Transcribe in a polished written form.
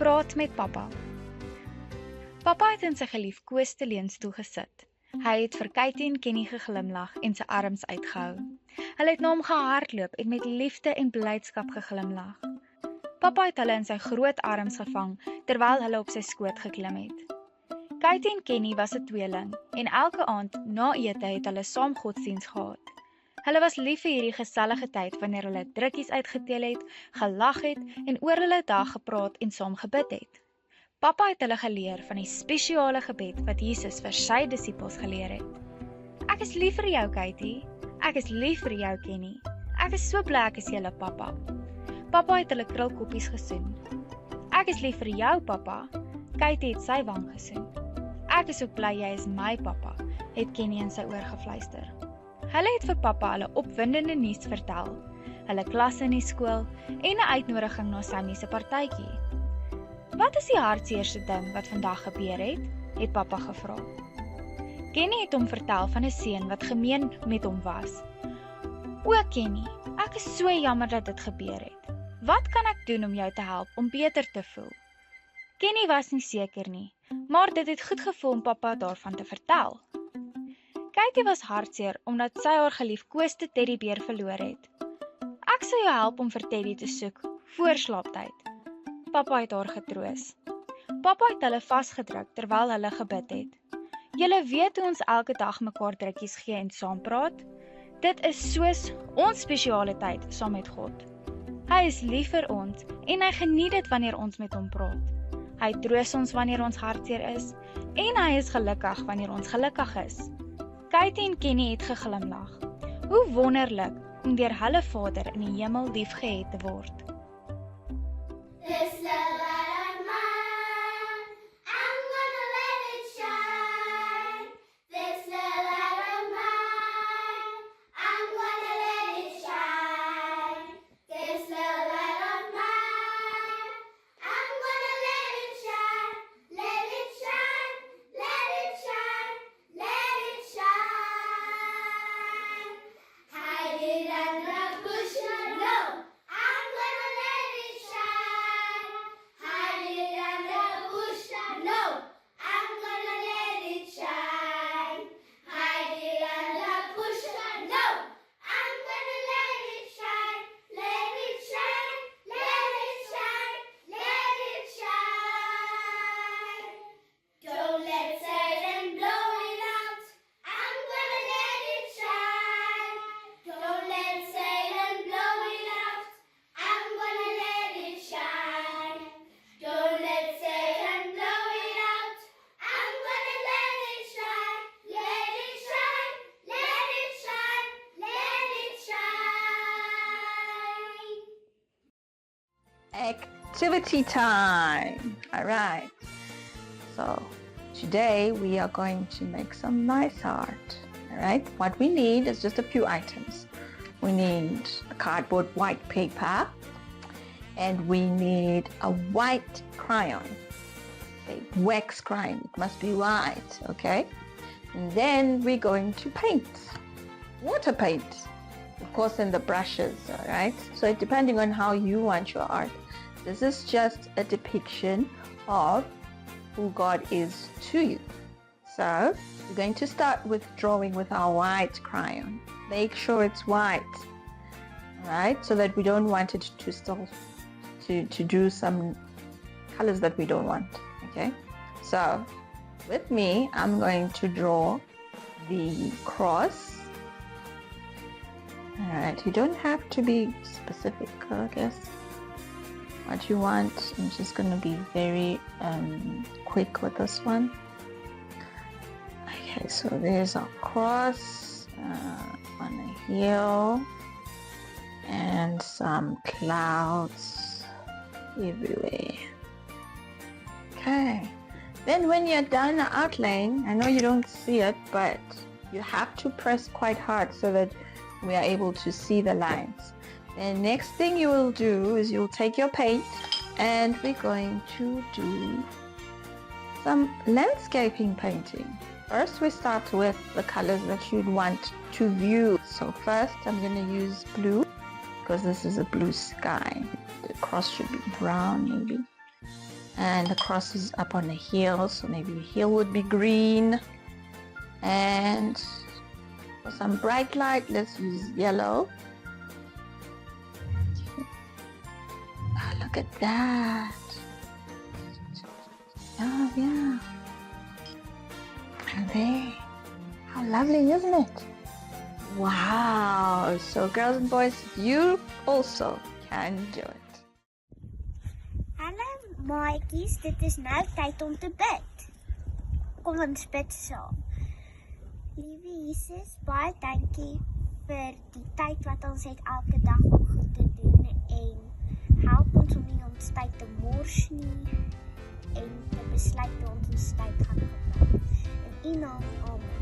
Praat met pappa. Pappa het in sy geliefkoeste leunstoel gesit. Hy het vir Katie en Kenny geglimlag en sy arms uitgehou. Hulle het na hom gehardloop en met liefde en blydskap geglimlag. Pappa het hulle in sy groot arms gevang terwyl hulle op sy skoot geklim het. Katie en Kenny was 'n tweeling en elke aand na ete het hulle saam godsdiens gehad. Hulle was lief vir hierdie gesellige tyd wanneer hulle drukkies uitgeteel het, gelag het en oor hulle dag gepraat en saam gebid het. Pappa het hulle geleer van die spesiale gebed wat Jesus vir sy disippels geleer het. Ek is lief vir jou, Katie. Ek is lief vir jou, Kenny. Ek is so bly ek is julle pappa. Pappa het hulle krulkoppies gesoen. Ek is lief vir jou, pappa. Katie het sy wang gesoen. Ek is ook bly jy is my pappa, het Kenny in sy oor gefluister. Hulle het vir pappa hulle opwindende nuus vertel, hulle klasse in die skool en 'n uitnodiging na Sammy se partytjie. Wat is die hartseerste ding wat vandag gebeur het pappa gevra. Kenny het hom vertel van 'n seun wat gemeen met hom was. O Kenny, ek is so jammer dat dit gebeur het. Wat kan ek doen om jou te help om beter te voel? Kenny was nie seker nie, maar dit het goed gevoel om pappa daarvan te vertel. Katie was hartseer omdat sy haar geliefkoeste teddybeer verloor het. Ek sal jou help om vir Teddy te soek voor slaaptyd. Pappa het haar getroos. Pappa het hulle vasgedruk terwyl hulle gebid het. Julle weet hoe ons elke dag mekaar drukkies gee en saam praat? Dit is soos ons spesiale tyd saam met God. Hy is lief vir ons en hy geniet dit wanneer ons met hom praat. Hy troos ons wanneer ons hartseer is en hy is gelukkig wanneer ons gelukkig is. Katie en Kenny het geglimlag. Hoe wonderlik om deur hulle Vader in die hemel liefgehet te word. This little light of mine, I'm gonna let it shine. This little light of mine, I'm gonna let it shine. This little light of mine, I'm gonna let it shine. Let it shine, let it shine, let it shine. Hide it under a bushel, no. I'm gonna let it shine. Hide it under a bushel, no. I'm gonna let it shine. Hide it under a bushel, no. I'm gonna let it shine. Let it shine, let it shine, let it shine. Don't let Satan blow it out. I'm gonna let it shine. Don't let Satan blow it out. I'm gonna let it shine. Don't let Satan blow it out. I'm gonna let it shine. Let it shine. Let it shine. Let it shine. Activity time. All right. So today we are going to make some nice art. All right. What we need is just a few items. We need a cardboard white paper and we need a white crayon, a wax crayon. It must be white, okay? And then we're going to paint, water paint, of course, in the brushes, all right? So depending on how you want your art, this is just a depiction of who God is to you. So we're going to start with drawing with our white crayon. Make sure it's white, all right? So that we don't want it to still to do some colors that we don't want, okay? So with me, I'm going to draw the cross. All right, you don't have to be specific, I guess. What you want, I'm just going to be very quick with this one. Okay, so there's our cross on a hill and some clouds everywhere. Okay, then when you're done outlining, I know you don't see it, but you have to press quite hard so that we are able to see the lines. The next thing you will do is you'll take your paint and we're going to do some landscaping painting. First we start with the colors that you'd want to view. So first I'm going to use blue because this is a blue sky. The cross should be brown maybe. And the cross is up on the heel, so maybe the heel would be green. And for some bright light, let's use yellow. Oh, look at that. Oh, yeah. And there. How lovely, isn't it? Wow. So girls and boys, you also can do it. Hallo maatjies, dit is nou tyd om te bid. Kom ons bid saam. Liewe Jesus, baie dankie vir die tyd wat ons het elke dag om goed te doen en help ons om nie ons tyd te mors nie en te besluit dat ons tyd gaan gebruik. In U naam, amen.